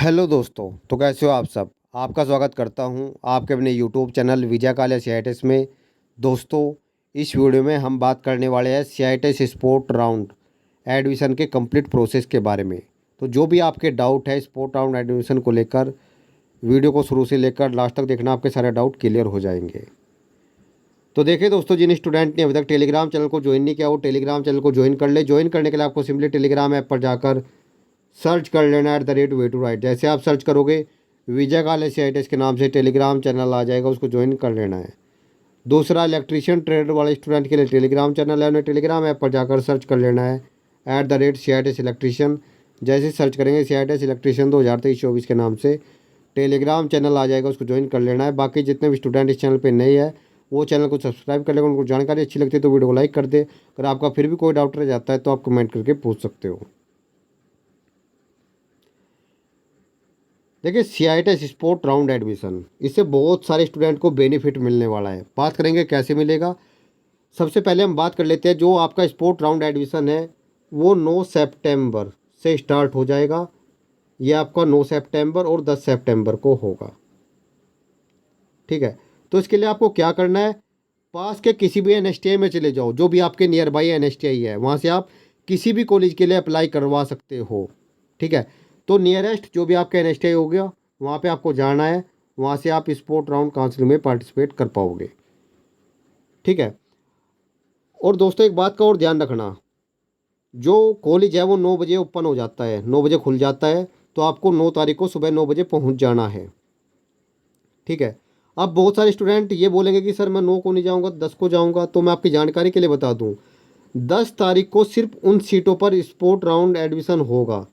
Hello दोस्तों, तो कैसे हो आप सब। आपका स्वागत करता हूं आपके अपने यूट्यूब चैनल विजय काल्या सीआईटेस में। दोस्तों, इस वीडियो में हम बात करने वाले हैं सीआईटेस स्पोर्ट राउंड एडमिशन के कंप्लीट प्रोसेस के बारे में। तो जो भी आपके डाउट है स्पोर्ट राउंड एडमिशन को लेकर, वीडियो को शुरू से लेकर लास्ट तक देखना, आपके सारे डाउट क्लियर हो जाएंगे। तो देखिए दोस्तों, जिन स्टूडेंट ने अभी तक टेलीग्राम चैनल को ज्वाइन नहीं किया वो टेलीग्राम चैनल को ज्वाइन कर ले। ज्वाइन करने के लिए आपको सिंपली टेलीग्राम ऐप पर जाकर सर्च कर लेना @वे टू राइट। जैसे आप सर्च करोगे विजय काल सीआईटेस के नाम से टेलीग्राम चैनल आ जाएगा, उसको ज्वाइन कर लेना है। दूसरा, इलेक्ट्रीशियन ट्रेडर वाले स्टूडेंट के लिए टेलीग्राम चैनल है, उन्हें टेलीग्राम ऐप पर जाकर सर्च कर लेना है सीआईटेस इलेक्ट्रीशियन। जैसे सर्च करेंगे सीआईटेस इलेक्ट्रीशियन 2023-24 के नाम से टेलीग्राम चैनल आ जाएगा, उसको ज्वाइन कर लेना है। बाकी जितने भी स्टूडेंट इस चैनल पर नए हैं वो चैनल को सब्सक्राइब कर लेगा। उनको जानकारी अच्छी लगती है तो वीडियो को लाइक कर दे। अगर आपका फिर भी कोई डाउट रह जाता है तो आप कमेंट करके पूछ सकते हो। देखिए, सीआईटेस स्पोर्ट राउंड एडमिशन, इससे बहुत सारे स्टूडेंट को बेनिफिट मिलने वाला है। बात करेंगे कैसे मिलेगा। सबसे पहले हम बात कर लेते हैं, जो आपका स्पोर्ट राउंड एडमिशन है वो 9 सितंबर से स्टार्ट हो जाएगा। ये आपका 9 सितंबर और 10 सितंबर को होगा। ठीक है, तो इसके लिए आपको क्या करना है, पास के किसी भी एनएसटीआई में चले जाओ। जो भी आपके नियर बाई एनएसटीआई है वहाँ से आप किसी भी कॉलेज के लिए अप्लाई करवा सकते हो। ठीक है, तो नियरेस्ट जो भी आपका एनएसटीआई हो गया वहाँ पे आपको जाना है। वहाँ से आप स्पोर्ट राउंड काउंसिलिंग में पार्टिसिपेट कर पाओगे। ठीक है, और दोस्तों एक बात का और ध्यान रखना, जो कॉलेज है वो 9 बजे ओपन हो जाता है, 9 बजे खुल जाता है। तो आपको 9 तारीख को सुबह 9 बजे पहुँच जाना है। ठीक है, अब बहुत सारे स्टूडेंट ये बोलेंगे कि सर मैं 9 को नहीं जाऊँगा, 10 को जाऊँगा। तो मैं आपकी जानकारी के लिए बता दूँ, 10 तारीख को सिर्फ उन सीटों पर स्पोर्ट राउंड एडमिशन होगा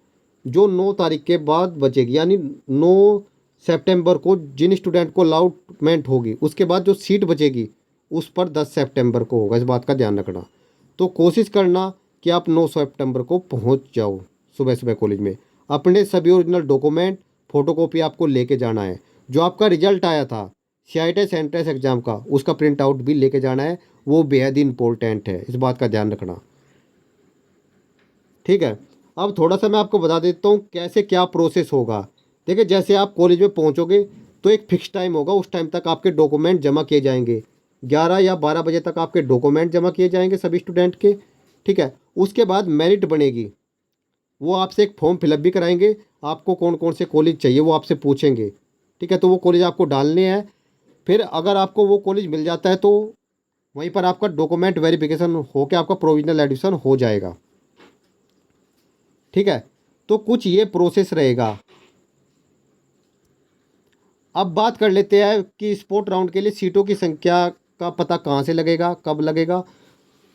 जो 9 तारीख के बाद बचेगी। यानी 9 सितंबर को जिन स्टूडेंट को अलाउटमेंट होगी, उसके बाद जो सीट बचेगी उस पर 10 सितंबर को होगा। इस बात का ध्यान रखना। तो कोशिश करना कि आप 9 सितंबर को पहुंच जाओ सुबह सुबह कॉलेज में। अपने सभी ओरिजिनल डॉक्यूमेंट फोटोकॉपी आपको लेके जाना है। जो आपका रिजल्ट आया था सीआईटेस एंट्रेंस एग्जाम का, उसका प्रिंट आउट भी लेके जाना है। वो बेहद ही इंपॉर्टेंट है, इस बात का ध्यान रखना। ठीक है, अब थोड़ा सा मैं आपको बता देता हूँ कैसे क्या प्रोसेस होगा। देखिए, जैसे आप कॉलेज में पहुँचोगे तो एक फिक्स टाइम होगा, उस टाइम तक आपके डॉक्यूमेंट जमा किए जाएंगे। 11 या 12 बजे तक आपके डॉक्यूमेंट जमा किए जाएंगे सभी स्टूडेंट के। ठीक है, उसके बाद मेरिट बनेगी। वो आपसे एक फॉर्म फिलअप भी कराएंगे। आपको कौन कौन से कॉलेज चाहिए वो आपसे पूछेंगे। ठीक है, तो वो कॉलेज आपको डालने हैं। फिर अगर आपको वो कॉलेज मिल जाता है तो वहीं पर आपका डॉक्यूमेंट वेरिफिकेशन होकर आपका प्रोविजनल एडमिशन हो जाएगा। ठीक है, तो कुछ ये प्रोसेस रहेगा। अब बात कर लेते हैं कि स्पोर्ट राउंड के लिए सीटों की संख्या का पता कहाँ से लगेगा, कब लगेगा।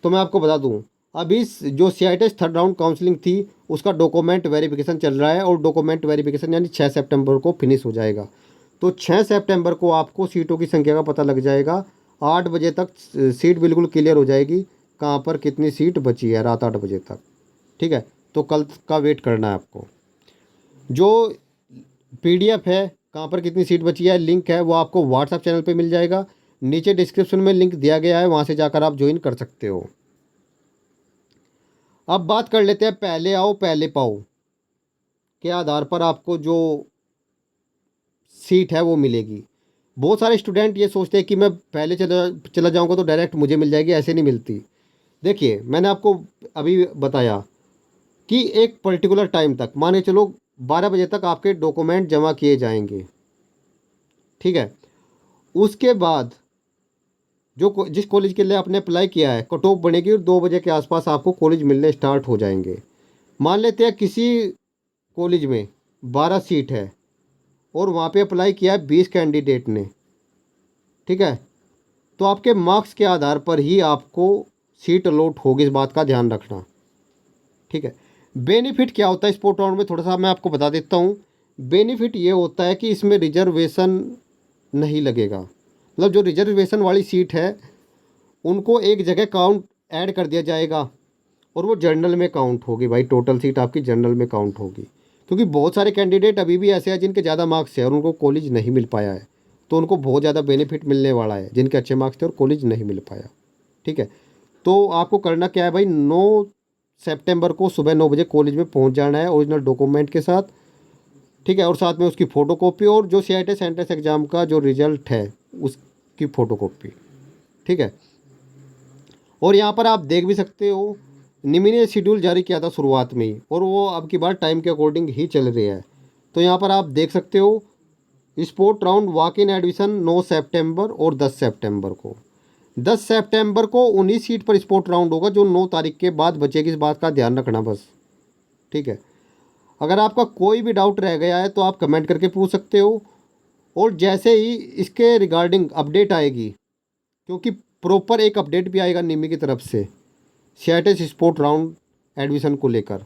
तो मैं आपको बता दूं, अभी जो सीआईटेस थर्ड राउंड काउंसलिंग थी उसका डॉक्यूमेंट वेरिफिकेशन चल रहा है, और डॉक्यूमेंट वेरिफिकेशन यानी 6 सितंबर को फिनिश हो जाएगा। तो 6 सितंबर को आपको सीटों की संख्या का पता लग जाएगा। 8 बजे तक सीट बिल्कुल क्लियर हो जाएगी, कहाँ पर कितनी सीट बची है, रात 8 बजे तक। ठीक है, तो कल का वेट करना है आपको। जो पीडीएफ है कहाँ पर कितनी सीट बची है, लिंक है, वो आपको व्हाट्सएप चैनल पे मिल जाएगा। नीचे डिस्क्रिप्शन में लिंक दिया गया है, वहाँ से जाकर आप ज्वाइन कर सकते हो। अब बात कर लेते हैं पहले आओ पहले पाओ के आधार पर आपको जो सीट है वो मिलेगी। बहुत सारे स्टूडेंट ये सोचते हैं कि मैं पहले चला चला जाऊँगा तो डायरेक्ट मुझे मिल जाएगी, ऐसे नहीं मिलती। देखिए, मैंने आपको अभी बताया कि एक पर्टिकुलर टाइम तक, मान के चलो 12 बजे तक आपके डॉक्यूमेंट जमा किए जाएंगे। ठीक है, उसके बाद जिस कॉलेज के लिए आपने अप्लाई किया है कट ऑफ बनेगी और 2 बजे के आसपास आपको कॉलेज मिलने स्टार्ट हो जाएंगे। मान लेते हैं किसी कॉलेज में 12 सीट है और वहाँ पे अप्लाई किया है 20 कैंडिडेट ने। ठीक है, तो आपके मार्क्स के आधार पर ही आपको सीट अलॉट होगी, इस बात का ध्यान रखना। ठीक है, बेनिफिट क्या होता है स्पोर्ट राउंड में, थोड़ा सा मैं आपको बता देता हूँ। बेनिफिट ये होता है कि इसमें रिजर्वेशन नहीं लगेगा। मतलब जो रिजर्वेशन वाली सीट है उनको एक जगह काउंट ऐड कर दिया जाएगा और वो जर्नल में काउंट होगी। भाई, टोटल सीट आपकी जर्नल में काउंट होगी। क्योंकि बहुत सारे कैंडिडेट अभी भी ऐसे हैं जिनके ज़्यादा मार्क्स है और उनको कॉलेज नहीं मिल पाया है। तो उनको बहुत ज़्यादा बेनिफिट मिलने वाला है, जिनके अच्छे मार्क्स थे और कॉलेज नहीं मिल पाया। ठीक है, तो आपको करना क्या है भाई, 9 सितंबर को सुबह 9 बजे कॉलेज में पहुंच जाना है ओरिजिनल डॉक्यूमेंट के साथ। ठीक है, और साथ में उसकी फ़ोटोकॉपी और जो CIT एंट्रेंस एग्ज़ाम का जो रिज़ल्ट है उसकी फ़ोटोकॉपी। ठीक है, और यहाँ पर आप देख भी सकते हो निमि ने शेड्यूल जारी किया था शुरुआत में ही, और वो अब की बार टाइम के अकॉर्डिंग ही चल रही है। तो यहाँ पर आप देख सकते हो sport round walk in admission 9 सितंबर और 10 सितंबर को। 10 सितंबर को 19 सीट पर स्पोर्ट राउंड होगा जो 9 तारीख के बाद बचेगी, इस बात का ध्यान रखना बस। ठीक है, अगर आपका कोई भी डाउट रह गया है तो आप कमेंट करके पूछ सकते हो, और जैसे ही इसके रिगार्डिंग अपडेट आएगी, क्योंकि प्रॉपर एक अपडेट भी आएगा निमी की तरफ से CIT स्पोर्ट राउंड एडमिशन को लेकर।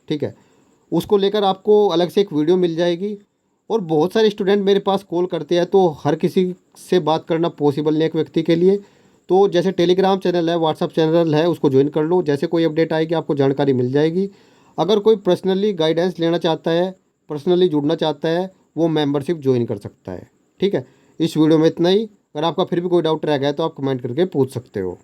ठीक है, उसको लेकर आपको अलग से एक वीडियो मिल जाएगी। और बहुत सारे स्टूडेंट मेरे पास कॉल करते हैं, तो हर किसी से बात करना पॉसिबल नहीं एक व्यक्ति के लिए। तो जैसे टेलीग्राम चैनल है, व्हाट्सअप चैनल है, उसको ज्वाइन कर लो। जैसे कोई अपडेट आएगी आपको जानकारी मिल जाएगी। अगर कोई पर्सनली गाइडेंस लेना चाहता है, पर्सनली जुड़ना चाहता है, वो मेंबरशिप ज्वाइन कर सकता है। ठीक है, इस वीडियो में इतना ही। अगर आपका फिर भी कोई डाउट रह गया है तो आप कमेंट करके पूछ सकते हो।